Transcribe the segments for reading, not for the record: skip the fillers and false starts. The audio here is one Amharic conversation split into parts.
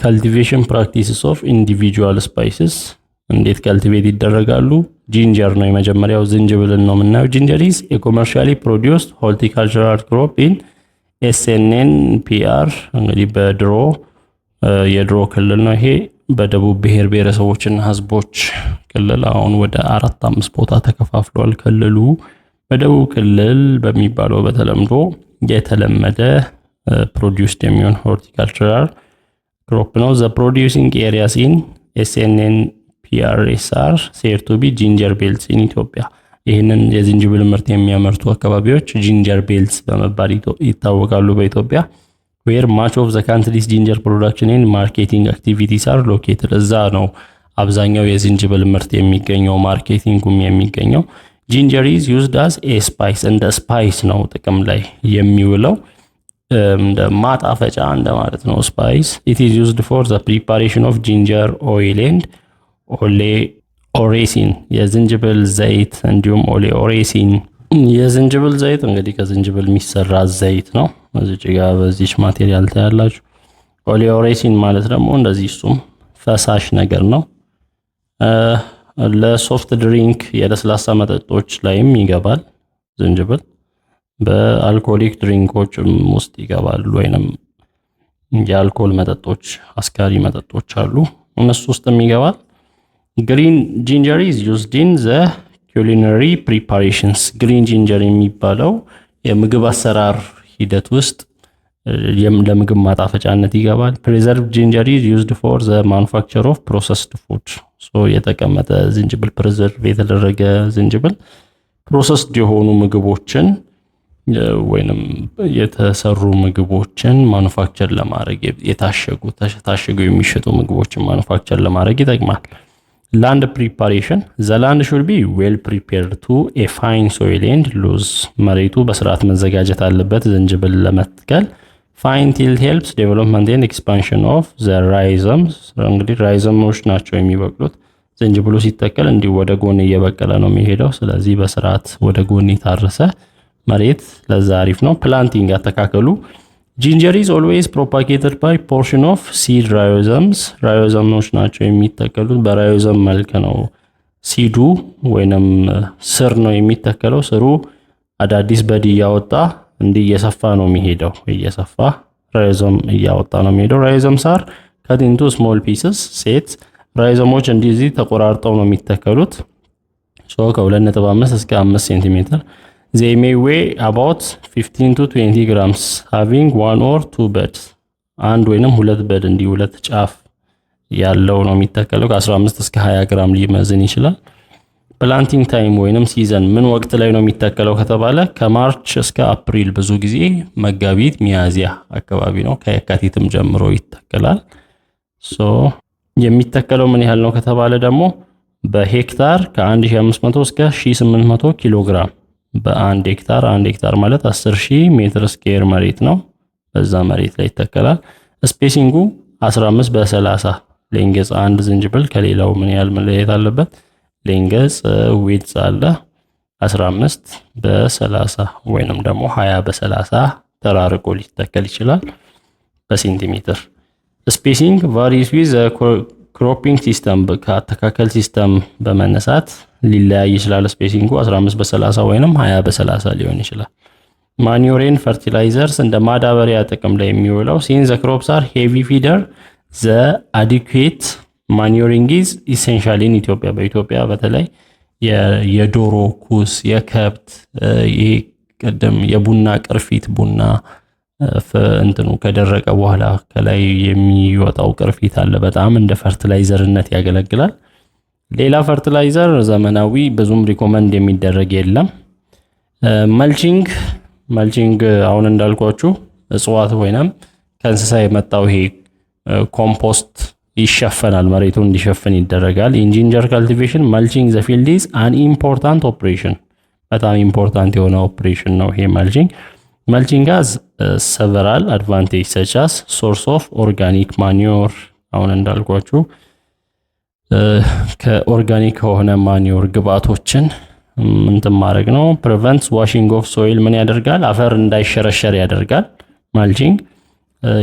cultivation practices of individual spices እንዴት cultivate ይደረጋሉ? ጂንጀር ነው የመጀመሪያው ዝንጅብልን ነው የምናየው። ጂንጀር is a commercially produced horticultural crop in SNNPR እንግዲህ በድሮ የድሮ ክልል ነው ይሄ በደቡብ ብሔር ብሔረሰቦችና ህዝቦች ክልል አሁን ወደ 4-5 ቦታ ተከፋፍሏል ክልሉ። በደቡብ ክልል በሚባለው በተለምዶ የተለመደ produced የሚሆን horticultural crop ነው። the producing areas in SNNPRs are said to be ginger belts in Ethiopia ይህንን የዝንጅብል ምርት የሚያመርቱ አካባቢዎች ginger belts በመባል ይታወቃሉ በኢትዮጵያ። where much of the country's ginger production and marketing activities are located እዛ ነው አብዛኛው የዝንጅብል ምርት የሚገኘው ማርኬቲንጉም የሚገኘው። ginger is used as a spice እንደ ስፓይስ ነው ጥቅም ላይ የሚውለው እንደ ማጣፈጫ እንደማለት ነው ስፓይስ። it is used for the preparation of ginger oil and ኦሬሲን የዝንጅብል ዘይት እንዲሁም ኦሬሲን የዝንጅብል ዘይት እንግዲህ ከዝንጅብል የሚሰራ ዘይት ነው። እዚህ ጋር በዚህ ማቴሪያል ታያላችሁ። ኦሬሲን ማለት ደግሞ እንደዚህ እሱም ፈሳሽ ነገር ነው። ለሶፍት ድሪንክ የለስላሳ መጠጦች ላይም ይገባል ዝንጅብል። በአልኮሊክ ድሪንኮችም ውስጥ ይገባል ወይንም የአልኮል መጠጦች አስካሪ መጠጦች አሉ እነሱ ውስጥም ይገባል። green ginger is used in the culinary preparations green ginger የሚባለው የምግብ አሰራር ሂደት ውስጥ ለምግብ ማጣፈጫነት ይገባል። preserved ginger is used for the manufacture of processed food so የተቀመጠ ዝንጅብል preserve የተደረገ ዝንጅብል ፕሮሰስድ የሆኑ ምግቦችን ወይንም የተሰሩ ምግቦችን ማኑፋክቸር ለማድረግ ታሽገው የሚሸጡ ምግቦችን ማኑፋክቸር ለማድረግ ይጠቅማል። land preparation the land should be well prepared to a fine soil and loose መሬቱ በስርዓት መዘጋጀት አለበት ዝንጅብል ለመትከል። fine till helps development and expansion of the rhizomes እንግዲህ ራይዘሞች ናቸው የሚበቅሉት ዝንጅብሉ ሲተከል እንዲህ ወደ ጎን እየበቀለ ነው የሚሄደው። ስለዚህ በስርዓት ወደ ጎን የታረሰ መሬት ለዛ አሪፍ ነው። ፕላንቲንግ አተካከሉ ginger is always propagated by portion of seed rhizomes rhizomes ናቸው የሚተከሉት በራይዞም መልክ ነው። ሲዱ ወይንም ስር ነው የሚተከለው። ስሩ አዳዲስ በድ እያወጣ እንዲህ እየሰፋ ነው የሚሄደው እየሰፋ ራይዞም እያወጣ ነው የሚሄደው። rhizomes are cut into small pieces sets ራይዞሞች እንደዚህ ተቆራርጠው ነው የሚተከሉት። ከ2.5 እስከ 5 ሴንቲሜትር they may weigh about 15 to 20 grams having one or two buds አንድ ወይንም ሁለት በድ እንዲህ ሁለት ጫፍ ያለው ነው የሚተከለው። ከ15 እስከ 20 ግራም ሊመዝን ይችላል። ፕላንቲንግ ታይም ወይንም ሲዘን ምን ወቅት ላይ ነው የሚተከለው ከተባለ ከማርች እስከ አፕሪል ብዙ ጊዜ መጋቢት ሚያዚያ አካባቢ ነው። ከየካቲትም ጀምሮ ይተከላል። የሚተከለው ምን ያህል ነው ከተባለ ደግሞ በሄክታር ከ1500 እስከ 1800 ኪሎ ግራም በአንድ ሄክታር አንድ ሄክታር ማለት 10000 ሜትር ስኩዌር መሬት ነው። በዛ መሬት ላይ ይተከላል። ስፔሲንጉ 15 በ30 ሌንግዝ አንድ ዝንጅብል ከሌላው ምን ያህል መለየት አለበት? ሌንግዝ ዊድዝ አለ 15 በ30 ወይንም ደግሞ 20 በ30 ተራርቆ ሊተከል ይችላል በሴንቲሜትር። ስፔሲንግ varies with the cropping system ከአተካከል ሲስተም በመነሳት ሊለያይ ይችላል። ስፔሲንጉ 15 በ30 ወይንም 20 በ30 ሊሆን ይችላል። ማኒዩር ፈርቲላይዘርስ እንደ ማዳበሪያ ጥቅም ላይ የሚውለው since the crops are heavy feeder the adequate manuring is essential in Ethiopia በኢትዮጵያ በተለይ የዶሮ ኩስ የከብት ይሄ ቀደም የቡና ቅርፊት ቡና እንትኑ ከደረቀ በኋላ ከላይ የሚወጣው ቅርፊት አለ በጣም እንደ ፈርቲላይዘርነት ያገለግላል። ሌላ ፈርቲላይዘር ዘመናዊ ብዙም ሪኮመንድ የሚደረግ የለም። መልቺንግ አሁን እንዳልኳችሁ እጽዋት ወይንም ከእንስሳ የመጣው ይሄ ኮምፖስት ይሸፈናል መሬቱን እንዲሸፍን ይደረጋል። ኢን ጂንጀር ካልቲቬሽን መልቺንግ ዘ ፊልድ ኢዝ አን ኢምፖርታንት ኦፕሬሽን በጣም ኢምፖርታንት የሆነ ኦፕሬሽን ነው ይሄ መልቺንግ። መልቺንግ has several advantages such as source of organic manure አሁን እንዳልኳችሁ ከኦርጋኒክ ከሆነ ማኒዮር ግብአቶችን እንትን ማድረግ ነው። prevents washing of soil ምን ያደርጋል? አፈር እንዳይሸረሸር ያደርጋል። መልቺንግ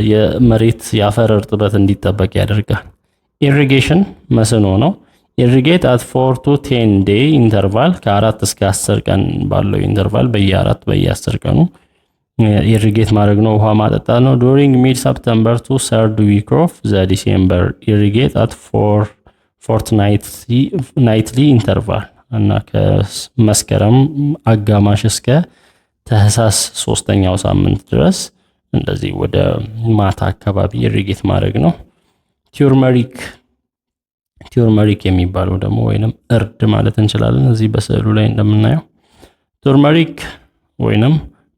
የመሬት የአፈር እርጥበት እንዲጠበቅ ያደርጋል። ኢሪጌሽን መስኖ ነው። ኢሪጌት አት 4 to 10 day ኢንተርቫል ከ4 እስከ 10 ቀን ባለው ኢንተርቫል በየ4 በየ10 ቀኑ ኢሪጌት ማድረግ ነው፣ ውሃ ማጠጣት ነው። ዱሪንግ ሚድ ሰፕተምበር ቱ ሰርድ ዊክ ኦፍ ዘ ዲሴምበር ኢሪጌት አት ፎርትናይትሊ ኢንተርቫል እና ከመስከረም አጋማሽ እስከ ታህሳስ 3ኛው ሳምንት ድረስ እንደዚህ ወደ ማታ አካባቢ ኢሪጌት ማድረግ ነው። ቱርመሪክ የሚባለው ደግሞ ወይንም እርድ ማለት እንችላለን። እዚህ በስዕሉ ላይ እንደምናየው ቱርመሪክ ወይንም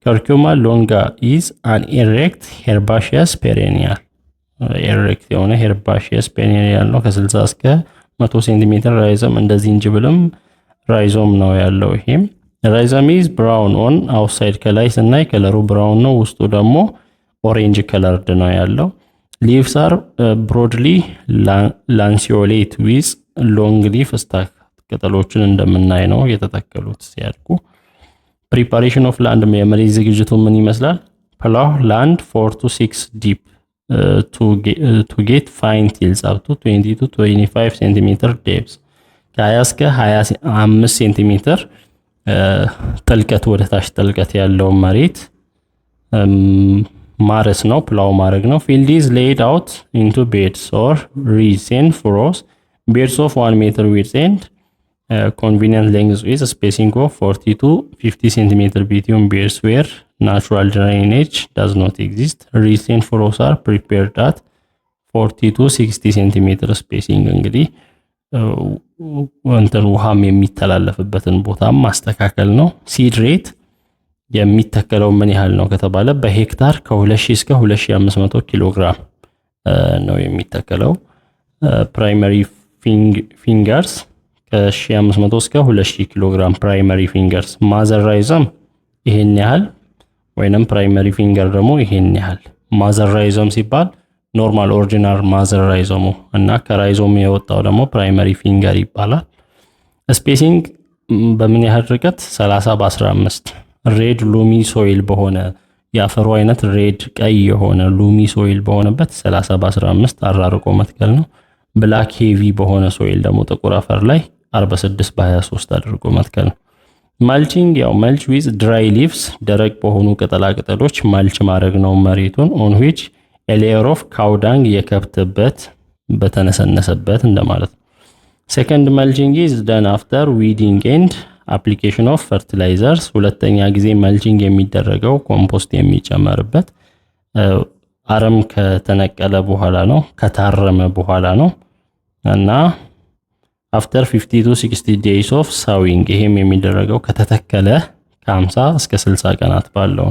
ከርኩማ ሎንጋ ኢዝ አን ኤሬክት ሄርባሺየስ ፔሬኒያል ኤሬክት የሆነ ሄርባሺየስ ፔሬኒያል ነው። ከ60 እስከ 100 ሴንቲሜትር ራይዘም እንደ ዝንጅብልም ራይዞም ነው ያለው። ይሄም ራይዘም ኢዝ ብራውን ኦን አውትሳይድ ከላይ ስናይ ከለሩ ብራውን ነው፣ ውስጡ ደግሞ ኦሬንጅ ከለርድ ነው ያለው። ሊቭስ አር ብሮድሊ ላንሲዮሌት ዊዝ ሎንግ ሊፍ ስታክ ቅጠሎችን እንደምናይ ነው የተተከሉት ሲያድጉ። ፕሪፓሬሽን ኦፍ ላንድ የመሬት ዝግጅቱ ምን ይመስላል? ፕላው ላንድ 4 to 6 ዲፕ ቱ ጌት ፋይን ቲልስ አፕ ቱ 20 to 25 ሴንቲሜትር ዴፕስ ከ20 እስከ 25 ሴንቲሜትር ጥልቀት ወደ ታች ጥልቀት ያለው መሬት ማረስ ነው፣ ፕላው ማድረግ ነው። ፊልድ ኢዝ ሌይድ አውት ኢንቱ ቤድስ ኦር ሪድስ ኤንድ ፍሮስ ቤድስ ኦፍ 1 meter width and convenient length with spacing of 40 to 50 centimeter between beds where natural drainage does not exist. Reeds and furrows are prepared at 40 to 60 centimeter spacing እንግዲህ ወንተን ውሃም የሚተላለፍበትን ቦታ ማስተካከል ነው። ሲድ ሬት የሚተከለው ምን ያህል ነው ከተባለ በሄክታር ከ2000 እስከ 2500 ኪሎ ግራም ነው የሚተከለው። ፕራይመሪ ፊንገርስ ከ1500 እስከ 2000 ኪሎ ግራም ፕራይመሪ ፊንገርስ። ማዘር ራይዘም ይሄን ያህል ወይንም ፕራይመሪ ፊንገር ደግሞ ይሄን ያህል። ማዘር ራይዘም ሲባል ኖርማል ኦሪጂናል ማዘር ራይዘሙ እና ከራይዞም የወጣው ደግሞ ፕራይመሪ ፊንገር ይባላል። ስፔሲንግ በምን ያህል ርቀት? 30 በ15 ሬድ ሉሚ ሶይል በሆነ የአፈሩ አይነት ሬድ ቀይ የሆነ ሉሚ ሶይል በሆነበት 30 በ15 አራርቆ መትከል ነው። ብላክ ሄቪ በሆነ ሶይል ደግሞ ጥቁር አፈር ላይ 46 በ23 አድርጎ መትከል ነው። ማልቺንግ ያው መልች ዊዝ ድራይ ሊቭስ ደረቅ በሆኑ ቅጠላ ቅጠሎች ማልች ማድረግ ነው መሬቱን። ኦን ዊች ኤ ሌየር ኦፍ ካውዳንግ የከብትበት በተነሰነሰበት እንደማለት ነው። ሴከንድ መልቺንግ ኢዝ ደን አፍተር ዊዲንግ ኤንድ አፕሊኬሽን ኦፍ ፈርቲላይዘርስ። ሁለተኛ ጊዜ መልቺንግ የሚደረገው ኮምፖስት የሚጨመርበት አረም ከተነቀለ በኋላ ነው፣ ከታረመ በኋላ ነው እና አፍተር 50 to 60 days of sowing ይሄም የሚደረገው ከተተከለ ከ50 እስከ 60 ቀናት ባለው።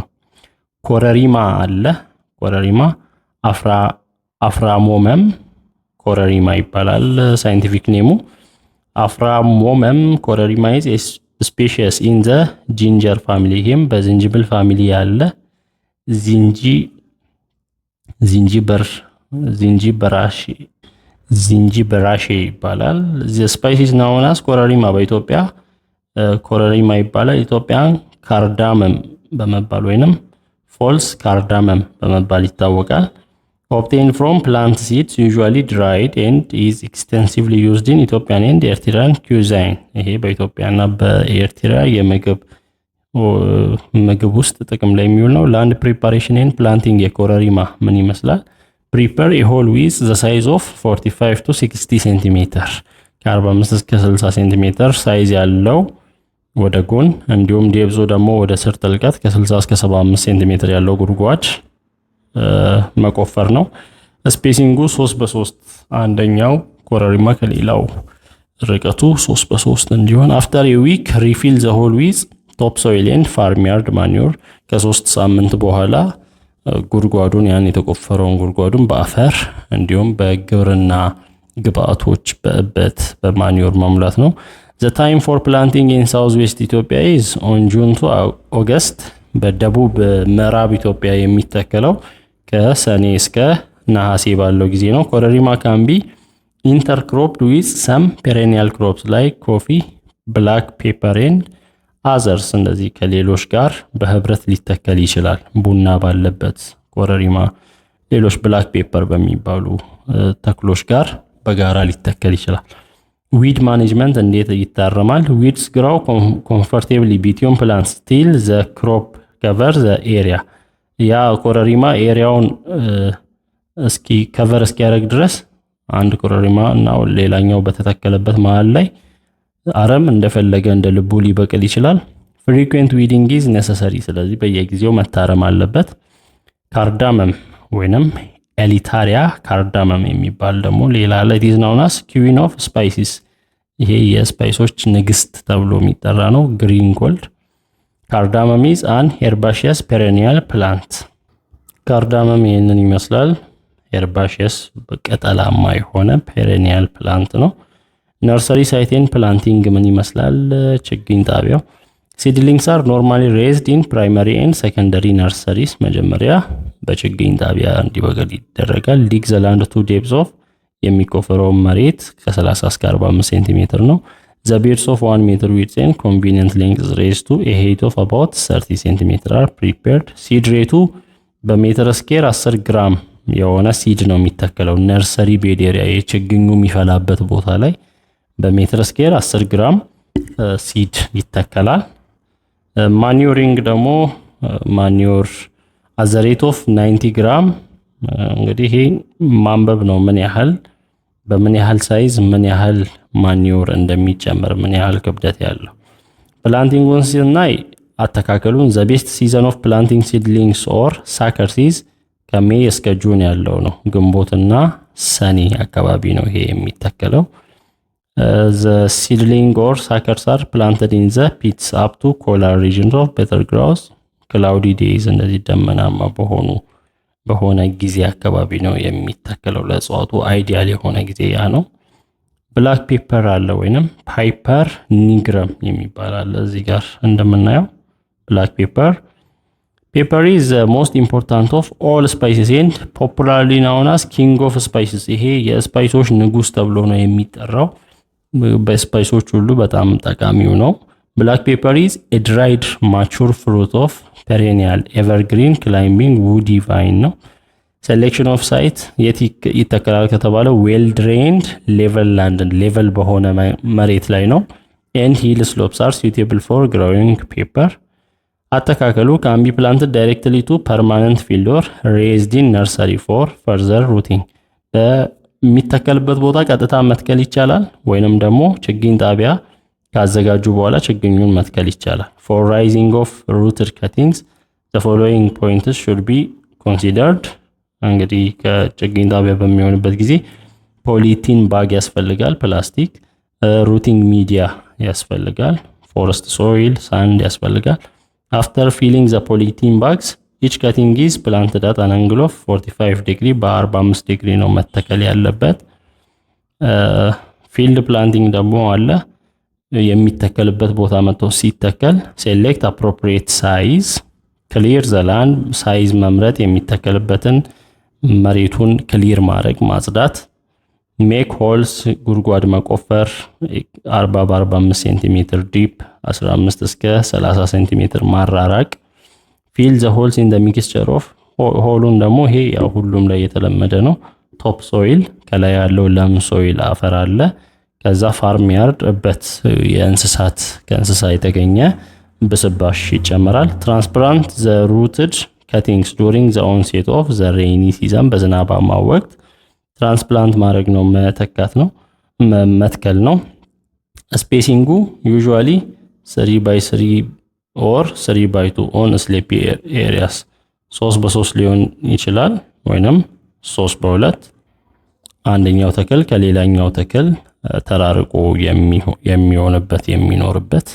ኮረሪማ አለ። ኮረሪማ አፍራሞመም ኮረሪማ ይባላል ሳይንቲፊክ ኔሙ። አፍራሞመም ኮረሪማ ኢዝ ስፔሺስ ኢን ዘ ጂንጀር ፋሚሊ። ይሄም በዝንጅብል ፋሚሊ ያለ ዝንጂበራሼ ይባላል። ዘ ስፓይሲስ ናውናስ ኮረሪማ በኢትዮጵያ ኮረሪማ ይባላል። ኢትዮጵያን ካርዳመም በመባል ወይንም ፎልስ ካርዳመም በመባል ይታወቃል። obtained from plant seeds usually dried and is extensively used in Ethiopian and Eritrean cuisine። ይሄ በኢትዮጵያና በኤርትራ ምግብ ውስጥ ጥቅም ላይ የሚውል ነው። ላንድ ፕሪፓሬሽን ኤንድ ፕላንቲንግ የኮረሪማ ምን ይመስላል? prepare a hole with the size of 45 to 60 ሴንቲሜትር ከ45 እስከ 60 ሴንቲሜትር ሳይዝ ያለው ወደ ጎን እንዲሁም ዴብዞ ደግሞ ወደ ስር ጥልቀት ከ60 እስከ 75 ሴንቲሜትር ያለው ጉድጓድ መቆፈር ነው። ስፔሲንጉ 3 በ3 አንደኛው ኮረሪማ ከሌላው ርቀቱ 3 በ3 እንዲሆን። አፍተር a week refill the hole with topsoil and farmyard manure ከ3 ሳምንት በኋላ ጉድጓዱን ያን የተቆፈረውን ጉድጓዱን በአፈር እንዲሁም በግብርና ግብአቶች በእበት በማኒዮር መሙላት ነው። the time for planting in south west Ethiopia is on June to August። በደቡብ ምዕራብ ኢትዮጵያ የሚተከለው ከሰኔ እስከ ነሐሴ ባለው ጊዜ ነው። ኮረሪማ can be intercropped with some perennial crops like coffee, black pepper and others። እንደዚህ ከሌሎች ጋር በህብረት ሊተከል ይችላል። ቡና ባለበት ኮረሪማ ሌሎች ብላክ ፔፐር በሚባሉ ተክሎች ጋር በጋራ ሊተከል ይችላል። ዊድ ማኔጅመንት እንዴት ይታረማል? ዊድስ ግራው ኮምፎርቴብሊ ቢትዊን ፕላንትስ ቲል ዘ ክሮፕ ከቨር ዘ ኤሪያ። ያ ኮረሪማ ኤሪያውን ከቨር እስኪያደርግ ድረስ አንድ ኮረሪማ እና ሌላኛው በተተከለበት መሃል ላይ አረም እንደፈለገ እንደ ልቡ ሊበቅል ይችላል። ፍሪኩዌንት ዊዲንግ ኢዝ ኔሰሰሪ። ስለዚህ በየጊዜው መታረም አለበት። ካርዳመም ወይንም ኤሊታሪያ ካርዳመም የሚባል ደግሞ ሌላ አለ። ኢት ኢዝ ናውን አስ ኩዊን ኦፍ ስፓይሲስ። ይሄ የስፓይሶች ንግስት ተብሎ የሚጠራ ነው። ግሪን ጎልድ። ካርዳመም ኢዝ አን ሄርባሺየስ ፔሬኒያል ፕላንት። ካርዳመም ይህንን ይመስላል። ሄርባሺየስ ቅጠላማ የሆነ ፔሬኒያል ፕላንት ነው። ነርሰሪ ሳይቴን ፕላንቲንግ ምን ይመስላል? ችግኝ ጣቢያው ሲድሊንግስ አር ኖርማሊ ሬዝድ ኢን ፕራይመሪ ኤንድ ሴኮንደሪ ነርሰሪስ። መጀመሪያ በችግኝ ጣቢያ እንዲበቅል ይደረጋል። ዲግ ዘ ላንድ ቱ ዴፕዝ ኦፍ የሚቆፈረው መሬት ከ30 እስከ 45 ሴንቲሜትር ነው። ዘ ቤድስ ኦፍ 1 ሜትር ዊድዝ ኤንድ ኮንቬኒየንት ሌንግዝ ሬዝድ ቱ ኤ ሄይት ኦፍ አባውት 30 ሴንቲሜትር አር ፕሪፔርድ። ሲድ ሬቱ በሜትር ስኬር 10 ግራም የሆነ ሲድ ነው የሚተከለው። ነርሰሪ ቤድ ኤሪያ የችግኙ የሚፈላበት ቦታ ላይ በሜትር ስኬር 10 ግራም ሲድ ይተከላል። ማኒዮሪንግ ደግሞ ማኒዮር አዘሬት ኦፍ 90 ግራም። እንግዲህ ይሄ ማንበብ ነው በምን ያህል ሳይዝ ምን ያህል ማኒዮር እንደሚጨመር ምን ያህል ክብደት ያለው። ፕላንቲንጉን ስናይ አተካከሉን ዘ ቤስት ሲዘን ኦፍ ፕላንቲንግ ሲድሊንግስ ኦር ሳከር ሲዝ ከሜይ እስከ ጁን ያለው ነው። ግንቦትና ሰኔ አካባቢ ነው ይሄ የሚተከለው። the seedling or suckers are planted in the pits up to colder regions of better growth. cloudy days እንደዚህ ደመናማ በሆነ ጊዜ አካባቢ ነው የሚተከለው። ለእጽዋቱ አይዲያል የሆነ ጊዜ ያ ነው። ብላክ ፔፐር አለ ወይንም ፓይፐር ኒግረም የሚባል አለ። እዚህ ጋር እንደምናየው ብላክ ፔፐር is the most important of all spices and popularly known as king of spices. ይሄ የስፓይሶች ንጉስ ተብሎ ነው የሚጠራው። በስፓይሶች ሁሉ በጣም ጠቃሚው ነው። ብላክ ፔፐር is a dried mature fruit of perennial evergreen climbing woody vine ነው። ሴሌክሽን ኦፍ ሳይት የት ይተከላል ከተባለ ዌል ድሬንድ ሌቨል ላንድ ሌቨል በሆነ መሬት ላይ ነው። and hill slopes are suitable for growing pepper. አተካከሉ can be planted directly to permanent field or raised in nursery for further rooting. በሚተከልበት ቦታ ቀጥታ መትከል ይቻላል ወይንም ደግሞ ችግኝ ጣቢያ ካዘጋጁ በኋላ ችግኙን መትከል ይቻላል። for rising of rooted cuttings the following points should be considered. እንግዲህ ከችግኝ ጣቢያ በሚሆንበት ጊዜ ፖሊቲን ባግ ያስፈልጋል፣ ፕላስቲክ ሩቲንግ ሚዲያ ያስፈልጋል፣ ፎረስት ሶይል ሳንድ ያስፈልጋል። after filling the polythene bags each cutting is planted at an angle of 45 degree በ45 ዲግሪ ነው መተከል ያለበት። ፊልድ ፕላንቲንግ ደግሞ አለ። የሚተከልበት ቦታ መጥቶ ሲተከል select appropriate size clear the land ሳይዝ መምረጥ፣ የሚተከልበትን መሬቱን ክሊር ማድረግ ማጽዳት። ሜክ ሆልስ ጉድጓድ መቆፈር 40 በ45 ሴንቲሜትር ዲፕ 15 እስከ 30 ሴንቲሜትር ማራራቅ። ፊል ዘ ሆልስ ኢን ዘ ሚክስቸር ኦፍ ሆሉን ደግሞ ይሄ ያው ሁሉም ላይ የተለመደ ነው። ቶፕ ሶይል ከላይ ያለው ለም ሶይል አፈር አለ። ከዛ ፋርም ያርድ እበት ከእንስሳ የተገኘ ብስባሽ ይጨመራል። ትራንስፕላንት ዘ ሩትድ ከቲንግስ ዱሪንግ ዘ ኦንሴት ኦፍ ዘ ሬኒ ሲዘን በዝናባማ ወቅት ትራንስፕላንት ማድረግ ነው፣ መተካት ነው፣ መትከል ነው። ስፔሲንጉ ዩዥዋሊ 3x3 ኦር 3x2 ኦን ስሌፒ ኤሪያስ 3 በ3 ሊሆን ይችላል ወይንም 3 በ2 አንደኛው ተክል ከሌላኛው ተክል ተራርቆ የሚኖርበት